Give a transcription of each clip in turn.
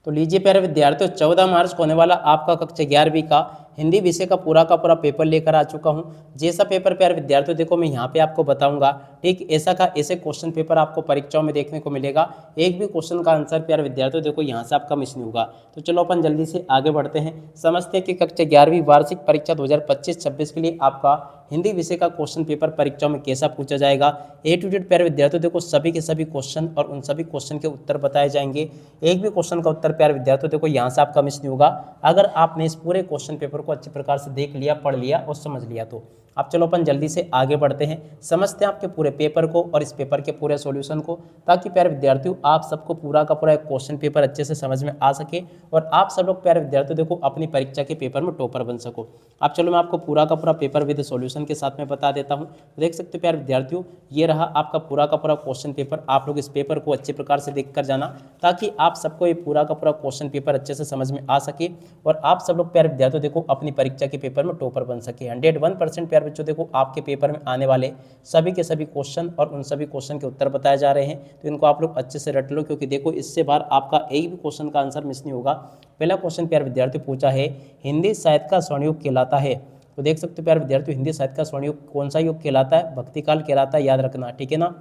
तो लीजिए प्यारे विद्यार्थियों, 14 मार्च को होने वाला आपका कक्षा 11वीं का हिंदी विषय का पूरा पेपर लेकर आ चुका हूं। जैसा पेपर प्यारे विद्यार्थियों देखो मैं यहाँ पे आपको बताऊंगा, ठीक ऐसे क्वेश्चन पेपर आपको परीक्षाओं में देखने को मिलेगा। एक भी क्वेश्चन का आंसर प्यारे विद्यार्थियों देखो यहाँ से आपका मिस नहीं होगा। तो चलो अपन जल्दी से आगे बढ़ते हैं, समझते हैं कि कक्षा 11वीं वार्षिक परीक्षा 2025-26 के लिए आपका हिंदी विषय का क्वेश्चन पेपर परीक्षाओं में कैसा पूछा जाएगा। ए टू जेड प्यारे विद्यार्थियों देखो सभी के सभी क्वेश्चन और उन सभी क्वेश्चन के उत्तर बताए जाएंगे। एक भी क्वेश्चन का उत्तर प्यारे विद्यार्थियों देखो यहाँ से आपका मिस नहीं होगा, अगर आपने इस पूरे क्वेश्चन पेपर को अच्छे प्रकार से देख लिया, पढ़ लिया और समझ लिया। तो अब चलो अपन जल्दी से आगे बढ़ते हैं, समझते हैं आपके पूरे पेपर को और इस पेपर के पूरे सॉल्यूशन को, ताकि प्यारे विद्यार्थियों आप सबको पूरा का पूरा एक क्वेश्चन पेपर अच्छे से समझ में आ सके और आप सब लोग प्यारे विद्यार्थियों देखो अपनी परीक्षा के पेपर में टॉपर बन सको। अब चलो मैं आपको पूरा का पूरा पेपर विद सॉल्यूशन के साथ में बता देता हूँ। देख सकते हो प्यारे विद्यार्थियों, ये रहा आपका पूरा का पूरा क्वेश्चन पेपर। आप लोग इस पेपर को अच्छे प्रकार से देख कर जाना, ताकि आप सबको ये पूरा का पूरा क्वेश्चन पेपर अच्छे से समझ में आ सके और आप सब लोग प्यारे विद्यार्थियों देखो अपनी परीक्षा के पेपर में टॉपर बन सके। 101% प्यारे बच्चों देखो आपके पेपर में आने वाले सभी के सभी क्वेश्चन और उन सभी क्वेश्चन के उत्तर बताए जा रहे हैं। तो इनको आप लोग अच्छे से रट लो, क्योंकि देखो इससे बाहर आपका एक भी क्वेश्चन का आंसर मिस नहीं होगा। पहला क्वेश्चन प्यारे विद्यार्थी पूछा है, हिंदी साहित्य का स्वर्ण युग कहलाता है। तो देख सकते हो प्यारे विद्यार्थियों, हिंदी साहित्य का स्वर्ण युग कौन सा युग कहलाता है? भक्तिकाल कहलाता है, याद रखना, ठीक है ना।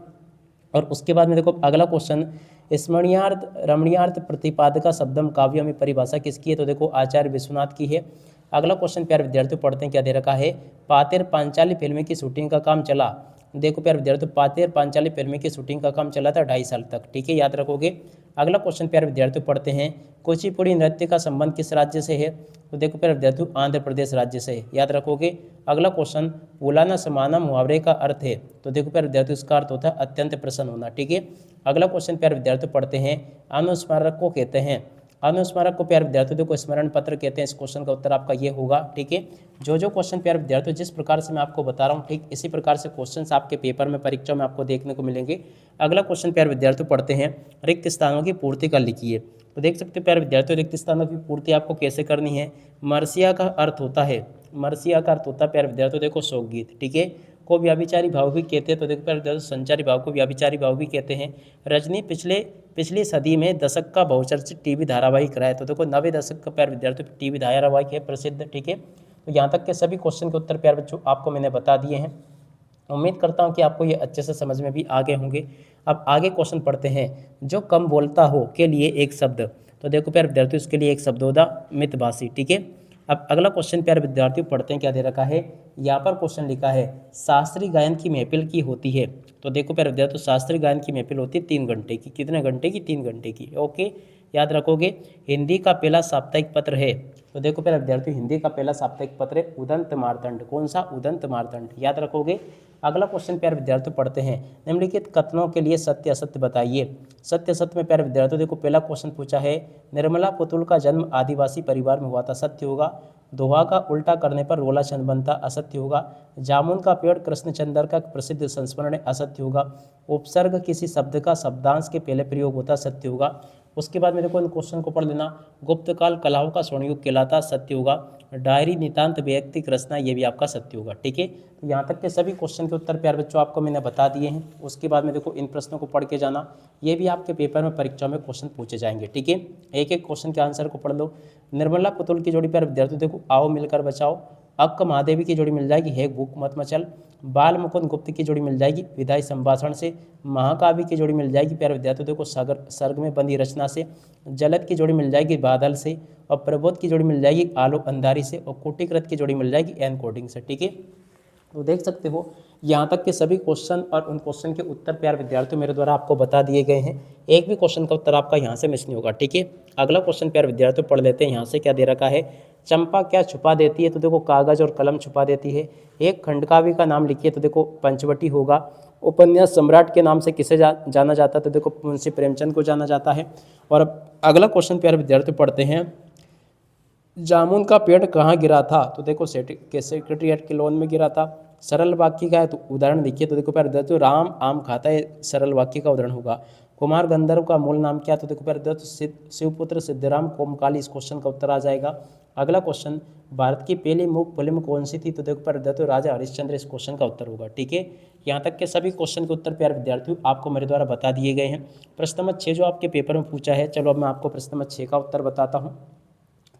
और उसके बाद में देखो अगला क्वेश्चन, स्मरणीयार्थ रमणीयार्थ प्रतिपादका शब्दम काव्य में परिभाषा किसकी है? तो देखो आचार्य विश्वनाथ की है। अगला क्वेश्चन प्यारे विद्यार्थियों पढ़ते हैं, क्या दे रखा है? पातेर पांचाली फिल्म की शूटिंग का काम चला। देखो प्यारे विद्यार्थियों, पातेर पांचाली फिल्म की शूटिंग का काम चला था 2.5 साल तक, ठीक है, याद रखोगे। अगला क्वेश्चन प्यारे विद्यार्थियों पढ़ते हैं, कुचिपुड़ी नृत्य का संबंध किस राज्य से है? तो देखो प्यारे विद्यार्थियों आंध्र प्रदेश राज्य से है, याद रखोगे। अगला क्वेश्चन, पुलाना समाना मुहावरे का अर्थ है। तो देखो प्यारे विद्यार्थियों इसका अर्थ होता है अत्यंत प्रसन्न होना, ठीक है। अगला क्वेश्चन प्यारे विद्यार्थियों पढ़ते हैं, अनुस्मारक को कहते हैं। अनुस्मारक को प्यारे विद्यार्थियों देखो स्मरण पत्र कहते हैं। इस क्वेश्चन का उत्तर आपका ये होगा, ठीक है। जो क्वेश्चन प्यारे विद्यार्थियों जिस प्रकार से मैं आपको बता रहा हूँ, ठीक इसी प्रकार से क्वेश्चंस आपके पेपर में परीक्षा में आपको देखने को मिलेंगे। अगला क्वेश्चन प्यारे विद्यार्थियों पढ़ते हैं, रिक्त स्थानों की पूर्ति कर लिखिए। तो देख सकते हैं प्यारे विद्यार्थियों रिक्त स्थानों की पूर्ति आपको कैसे करनी है। मर्सिया का अर्थ होता है, मर्सिया का अर्थ होता है प्यारे विद्यार्थियों देखो शोकगीत, ठीक है। को व्याभिचारी भाव भी कहते हैं। तो देखो प्यारे विद्यार्थियों संचारी भाव को व्याभिचारी भाव भी कहते हैं। रजनी पिछली सदी में दशक का बहुचर्चित टीवी धारावाहिक रहा है। तो देखो 90 दशक का प्यारे विद्यार्थियों टीवी धारावाहिक है प्रसिद्ध, ठीक है। तो यहाँ तक के सभी क्वेश्चन के उत्तर प्यारे बच्चों आपको मैंने बता दिए हैं। उम्मीद करता हूँ कि आपको ये अच्छे से समझ में भी आ गए होंगे। अब आगे क्वेश्चन पढ़ते हैं, जो कम बोलता हो के लिए एक शब्द। तो देखो प्यारे विद्यार्थियों इसके लिए एक शब्द होगा मितभाषी, ठीक है। अब अगला क्वेश्चन प्यारे विद्यार्थियों पढ़ते हैं, क्या दे रखा है। यहाँ पर क्वेश्चन लिखा है, शास्त्रीय गायन की महफिल की होती है। तो देखो प्यारे विद्यार्थियों शास्त्रीय गायन की महफिल होती है 3 घंटे की। कितने घंटे की? 3 घंटे की, ओके, याद रखोगे। हिंदी का पहला साप्ताहिक पत्र है। तो देखो प्यारे विद्यार्थियों हिंदी का पहला साप्ताहिक पत्र है उदंत मार्तंड। कौन सा? उदंत मार्तंड, याद रखोगे। अगला क्वेश्चन प्यारे विद्यार्थियों पढ़ते हैं, निम्नलिखित कथनों के लिए सत्य असत्य बताइए। सत्य असत्य में प्यारे विद्यार्थियों देखो पहला क्वेश्चन पूछा है, निर्मला पुतुल का जन्म आदिवासी परिवार में हुआ था, सत्य होगा। दोहा का उल्टा करने पर रोला छंद बनता, असत्य होगा। जामुन का पेड़ कृष्णचंद्र का प्रसिद्ध संस्मरण है, असत्य होगा। उपसर्ग किसी शब्द का शब्दांश के पहले प्रयोग होता, सत्य होगा। उसके बाद में देखो इन क्वेश्चन को पढ़ लेना, गुप्तकाल कलाओं का स्वर्णयुग कहलाता, सत्य होगा। डायरी नितांत व्यक्तिक रचना, ये भी आपका सत्य होगा, ठीक है। तो यहाँ तक के सभी क्वेश्चन के उत्तर प्यारे बच्चों आपको मैंने बता दिए हैं। उसके बाद में देखो इन प्रश्नों को पढ़ के जाना, ये भी आपके पेपर में परीक्षा में क्वेश्चन पूछे जाएंगे, ठीक है। एक एक क्वेश्चन के आंसर को पढ़ लो। निर्मला पुतुल की जोड़ी प्यारे विद्यार्थियों देखो आओ मिलकर बचाओ। अक्क महादेवी की जोड़ी मिल जाएगी है भूख मत मचल। बाल मुकुंद गुप्त की जोड़ी मिल जाएगी विदाई संभाषण से। महाकाव्य की जोड़ी मिल जाएगी प्यारे विद्यार्थियों देखो सर्ग में बंदी रचना से। जलद की जोड़ी मिल जाएगी बादल से। और प्रबोध की जोड़ी मिल जाएगी आलो अंधारी से। और कोटिकृत की जोड़ी मिल जाएगी एनकोडिंग से, ठीक है। तो देख सकते हो यहाँ तक के सभी क्वेश्चन और उन क्वेश्चन के उत्तर प्यारे विद्यार्थियों मेरे द्वारा आपको बता दिए गए हैं। एक भी क्वेश्चन का उत्तर आपका यहाँ से मिस नहीं होगा, ठीक है। अगला क्वेश्चन प्यारे विद्यार्थियों पढ़ लेते हैं। यहाँ से क्या दे रखा है, चंपा क्या छुपा देती है? तो देखो कागज और कलम छुपा देती है। एक खंडकाव्य का नाम लिखिए। तो देखो पंचवटी होगा। उपन्यास सम्राट के नाम से किसे जाना जाता है? तो देखो मुंशी प्रेमचंद को जाना जाता है। और अब अगला क्वेश्चन प्यारे विद्यार्थियों पढ़ते हैं, जामुन का पेड़ कहाँ गिरा था? तो देखो सेक्रेटरीट के लॉन में गिरा था। सरल वाक्य का है तो उदाहरण देखिए। तो देखो प्यारे विद्यार्थियों राम आम खाता है, सरल वाक्य का उदाहरण होगा। कुमार गंधर्व का मूल नाम क्या? तो देखो प्यारे विद्यार्थियों शिवपुत्र सिद्धराम कोमकाली, इस क्वेश्चन का उत्तर आ जाएगा। अगला क्वेश्चन, भारत की पहली मूक फिल्म कौन सी थी? तो देखो प्यारे विद्यार्थियों राजा हरिश्चंद्र, इस क्वेश्चन का उत्तर होगा। ठीक है, यहाँ तक के सभी क्वेश्चन के उत्तर प्यारे विद्यार्थियों आपको मेरे द्वारा बता दिए गए हैं। प्रश्न नंबर 6 जो आपके पेपर में पूछा है, चलो अब मैं आपको प्रश्न नंबर 6 का उत्तर बताता हूँ,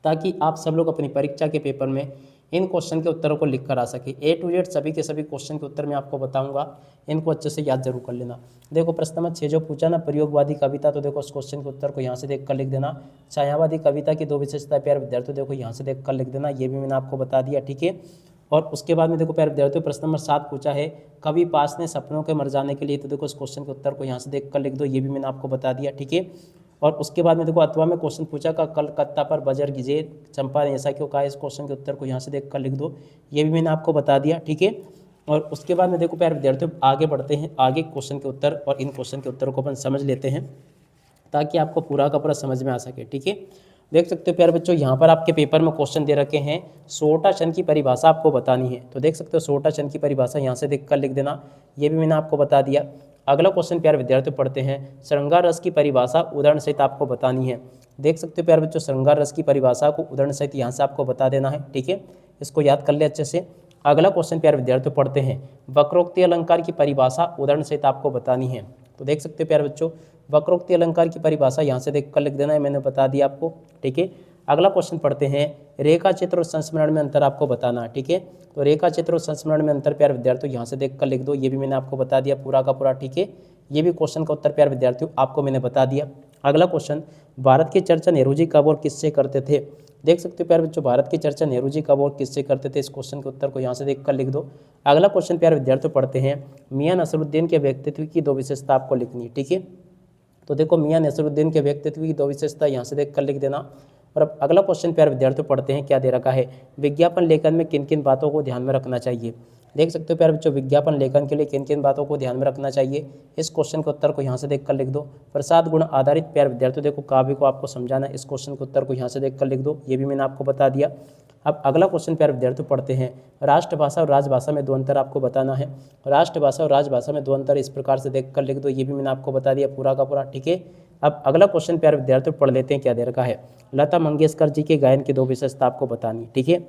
ताकि आप सब लोग अपनी परीक्षा के पेपर में इन क्वेश्चन के उत्तरों को लिख कर आ सके। A to Z सभी के सभी क्वेश्चन के उत्तर मैं आपको बताऊंगा, इनको अच्छे से याद जरूर कर लेना। देखो प्रश्न नंबर 6 जो पूछा ना, प्रयोगवादी कविता, तो देखो उस क्वेश्चन के उत्तर को यहाँ से देख कर लिख देना। छायावादी कविता की दो विशेषता प्यारे विद्यार्थियों, देखो यहाँ से देख कर लिख देना, ये भी मैंने आपको बता दिया। ठीक है, और उसके बाद में देखो प्यारे विद्यार्थियों प्रश्न नंबर 7 पूछा है, कवि पास ने सपनों के मर जाने के लिए, तो देखो उस क्वेश्चन के उत्तर को यहाँ से देख कर लिख दो, ये भी मैंने आपको बता दिया। ठीक है, और उसके बाद में देखो अथवा में क्वेश्चन पूछा का कलकत्ता पर बजर गिजे चंपा ने ऐसा क्यों कहा, इस क्वेश्चन के उत्तर को यहाँ से देख कर लिख दो, ये भी मैंने आपको बता दिया। ठीक है, और उसके बाद में देखो प्यारे विद्यार्थियों आगे बढ़ते हैं, आगे क्वेश्चन के उत्तर, और इन क्वेश्चन के उत्तरों को अपन समझ लेते हैं ताकि आपको पूरा का पूरा समझ में आ सके। ठीक है, देख सकते हो प्यारे बच्चों, यहाँ पर आपके पेपर में क्वेश्चन दे रखे हैं, सोटा क्षण की परिभाषा आपको बतानी है। तो देख सकते हो सोटा क्षण की परिभाषा यहाँ से देख कर लिख देना, ये भी मैंने आपको बता दिया। अगला क्वेश्चन प्यारे विद्यार्थियों पढ़ते हैं, श्रृंगार रस की परिभाषा उदाहरण सहित आपको बतानी है। देख सकते हो प्यारे बच्चों, श्रृंगार रस की परिभाषा को उदाहरण सहित यहाँ से आपको बता देना है। ठीक है, इसको याद कर ले अच्छे से। अगला क्वेश्चन प्यारे विद्यार्थियों पढ़ते हैं, वक्रोक्ति अलंकार की परिभाषा उदाहरण सहित आपको बतानी है। तो देख सकते हो प्यारे बच्चों, वक्रोक्ति अलंकार की परिभाषा यहाँ से देख कर लिख देना है, मैंने बता दिया आपको। ठीक है, अगला क्वेश्चन पढ़ते हैं, रेखा चित्र और संस्मरण में अंतर आपको बताना है। ठीक है, तो रेखा चित्र और संस्मरण में अंतर प्यारे विद्यार्थियों यहाँ से देख कर लिख दो, ये भी मैंने आपको बता दिया पूरा का पूरा। ठीक है, ये भी क्वेश्चन का उत्तर प्यारे विद्यार्थियों आपको मैंने बता दिया। अगला क्वेश्चन, भारत की चर्चा नेहरू जी कब और किससे करते थे? देख सकते हो प्यारे बच्चों, भारत की चर्चा नेहरू जी कब और किससे करते थे, इस क्वेश्चन के उत्तर को यहाँ से देख कर लिख दो। अगला क्वेश्चन प्यारे विद्यार्थियों पढ़ते हैं, मियां नसरुद्दीन के व्यक्तित्व की दो विशेषता आपको लिखनी है। ठीक है, तो देखो मियां नसरुद्दीन के व्यक्तित्व की दो विशेषता यहाँ से देख कर लिख देना। और अब अगला क्वेश्चन प्यारे विद्यार्थियों पढ़ते हैं, क्या दे रखा है, विज्ञापन लेखन में किन किन बातों को ध्यान में रखना चाहिए? देख सकते हो प्यारे बच्चों, विज्ञापन लेखन के लिए किन किन बातों को ध्यान में रखना चाहिए, इस क्वेश्चन के उत्तर को यहाँ से देख कर लिख दो। प्रसाद गुण आधारित प्यारे विद्यार्थियों, देखो काव्य को आपको समझाना है, इस क्वेश्चन के उत्तर को यहाँ से देख कर लिख दो, ये भी मैंने आपको बता दिया। अब अगला क्वेश्चन प्यारे विद्यार्थियों पढ़ते हैं, राष्ट्रभाषा और राजभाषा में दो अंतर आपको बताना है। राष्ट्रभाषा और राजभाषा में दो अंतर इस प्रकार से देख कर लिख दो, ये भी मैंने आपको बता दिया पूरा का पूरा। ठीक है, अब अगला क्वेश्चन प्यारे विद्यार्थियों पढ़ लेते हैं, क्या दे रखा है, लता मंगेशकर जी के गायन की दो विशेषता आपको बतानी। ठीक है,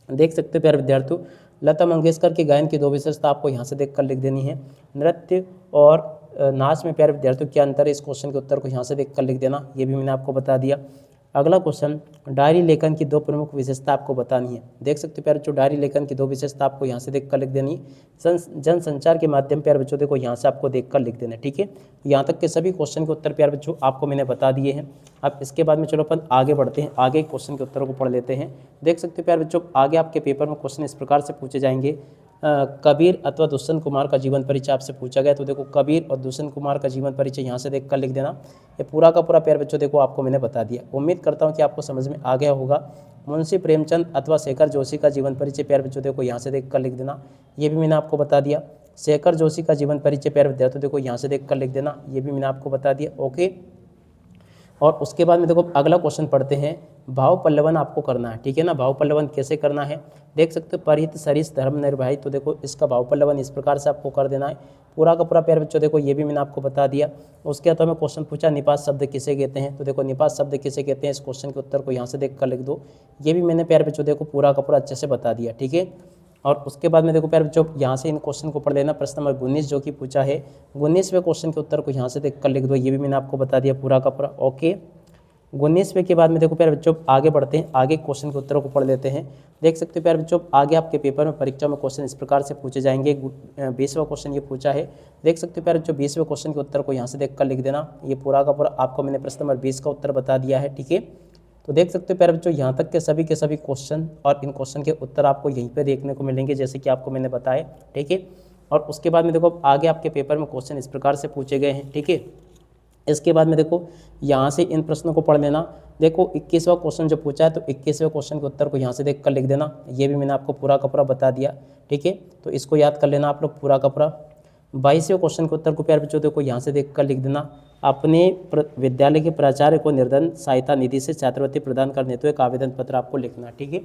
देख सकते हो प्यारे विद्यार्थियों, लता मंगेशकर के गायन की दो विशेषता आपको यहाँ से देख कर लिख देनी है। नृत्य और नाच में प्यारे विद्यार्थियों क्या अंतर है, इस क्वेश्चन के उत्तर को यहाँ से देख कर लिख देना, ये भी मैंने आपको बता दिया। अगला क्वेश्चन, डायरी लेखन की दो प्रमुख विशेषता आपको बतानी है। देख सकते हो प्यारे बच्चों, डायरी लेखन की दो विशेषता आपको यहाँ से देख कर लिख देनी। जनसंचार के माध्यम प्यारे बच्चों देखो यहाँ से आपको देख कर लिख देना। ठीक है, यहाँ तक के सभी क्वेश्चन के उत्तर प्यारे बच्चों आपको मैंने बता दिए हैं। अब इसके बाद में चलो अपन आगे बढ़ते हैं, आगे क्वेश्चन के उत्तरों को पढ़ लेते हैं। देख सकते हो प्यारे बच्चों, आगे आपके पेपर में क्वेश्चन इस प्रकार से पूछे जाएंगे, कबीर अथवा दुष्यंत कुमार का जीवन परिचय आपसे पूछा गया। तो देखो कबीर और दुष्यंत कुमार का जीवन परिचय यहाँ से देख कर लिख देना, ये पूरा का पूरा प्यारे बच्चों देखो आपको मैंने बता दिया। उम्मीद करता हूँ कि आपको समझ में आ गया होगा। मुंशी प्रेमचंद अथवा शेखर जोशी का जीवन परिचय प्यारे बच्चों देखो यहाँ से देख कर लिख देना, ये भी मैंने आपको बता दिया। शेखर जोशी का जीवन परिचय प्यारे विद्यार्थियों देखो यहाँ से देख कर लिख देना, ये भी मैंने आपको बता दिया। ओके, और उसके बाद में देखो अगला क्वेश्चन पढ़ते हैं, भाव पल्लवन आपको करना है। ठीक है ना, भाव पल्लवन कैसे करना है, देख सकते हो, परिहित सरिस धर्म निर्वाहित, तो देखो इसका भाव पल्लवन इस प्रकार से आपको कर देना है पूरा का पूरा प्यारे बच्चों देखो, ये भी मैंने आपको बता दिया। उसके बाद में क्वेश्चन पूछा, निपात शब्द किसे कहते हैं? तो देखो निपात शब्द किसे कहते हैं, इस क्वेश्चन के उत्तर को यहाँ से देख कर लिख दो, ये भी मैंने प्यारे बच्चों देखो पूरा का पूरा अच्छे से बता दिया। ठीक है, और उसके बाद में देखो प्यारे बच्चों यहाँ से इन क्वेश्चन को पढ़ लेना। प्रश्न नंबर 19 जो कि पूछा है, 19वें क्वेश्चन के उत्तर को यहाँ से देख कर लिख दो, ये भी मैंने आपको बता दिया पूरा का पूरा। ओके, 19वें के बाद में देखो प्यारे बच्चों आगे बढ़ते हैं, आगे क्वेश्चन के उत्तरों को पढ़ लेते हैं। देख सकते हो प्यारे बच्चों, आगे आपके पेपर में परीक्षा में क्वेश्चन इस प्रकार से पूछे जाएंगे। 20वां क्वेश्चन ये पूछा है, देख सकते हो प्यारे बच्चों 20वें क्वेश्चन के उत्तर को यहाँ से देख कर लिख देना, ये पूरा का पूरा आपको मैंने प्रश्न नंबर 20 का उत्तर बता दिया है। ठीक है, तो देख सकते हो प्यारे बच्चों, यहाँ तक के सभी क्वेश्चन और इन क्वेश्चन के उत्तर आपको यहीं पर देखने को मिलेंगे, जैसे कि आपको मैंने बताया। ठीक है, और उसके बाद में देखो आगे आपके पेपर में क्वेश्चन इस प्रकार से पूछे गए हैं। ठीक है, इसके बाद में देखो यहाँ से इन प्रश्नों को पढ़ लेना। देखो 21वां क्वेश्चन जो पूछा है, तो 21वें क्वेश्चन के उत्तर को यहाँ से देख कर लिख देना, ये भी मैंने आपको पूरा का पूरा बता दिया। ठीक है, तो इसको याद कर लेना आप लोग पूरा का पूरा। 22वें क्वेश्चन के उत्तर को प्यारे बच्चों देखो यहाँ से देख कर लिख देना, अपने विद्यालय के प्राचार्य को निर्धन सहायता निधि से छात्रवृत्ति प्रदान करने हेतु एक आवेदन पत्र आपको लिखना। ठीक है,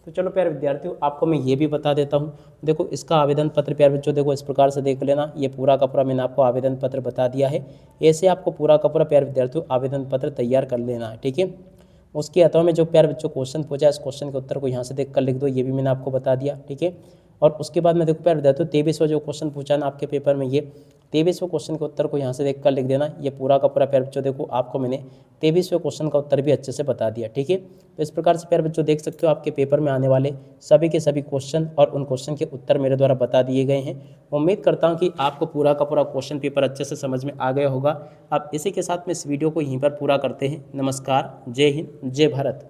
तो चलो प्यारे विद्यार्थियों, आपको मैं ये भी बता देता हूँ। देखो इसका आवेदन पत्र प्यारे बच्चों देखो इस प्रकार से देख लेना, ये पूरा का पूरा मैंने आपको आवेदन पत्र बता दिया है। ऐसे आपको पूरा का पूरा प्यारे विद्यार्थियों आवेदन पत्र तैयार कर लेना है, ठीक है। उसके अथवा में जो प्यारे बच्चों क्वेश्चन पूछा, इस क्वेश्चन के उत्तर को यहाँ से देख कर लिख दो, ये भी मैंने आपको बता दिया, ठीक है। और उसके बाद में देखो प्यारे विद्यार्थियों 23वां जो क्वेश्चन पूछा ना आपके पेपर में, ये 23वें क्वेश्चन के उत्तर को यहाँ से देख कर लिख देना। ये पूरा का पूरा प्यारे बच्चों देखो आपको मैंने 23वें क्वेश्चन का उत्तर भी अच्छे से बता दिया, ठीक है। तो इस प्रकार से प्यारे बच्चों देख सकते हो आपके पेपर में आने वाले सभी के सभी क्वेश्चन और उन क्वेश्चन के उत्तर मेरे द्वारा बता दिए गए हैं। उम्मीद करता हूँ कि आपको पूरा का पूरा क्वेश्चन पेपर अच्छे से समझ में आ गया होगा। अब इसी के साथ में इस वीडियो को यहीं पर पूरा करते हैं। नमस्कार, जय हिंद, जय भारत।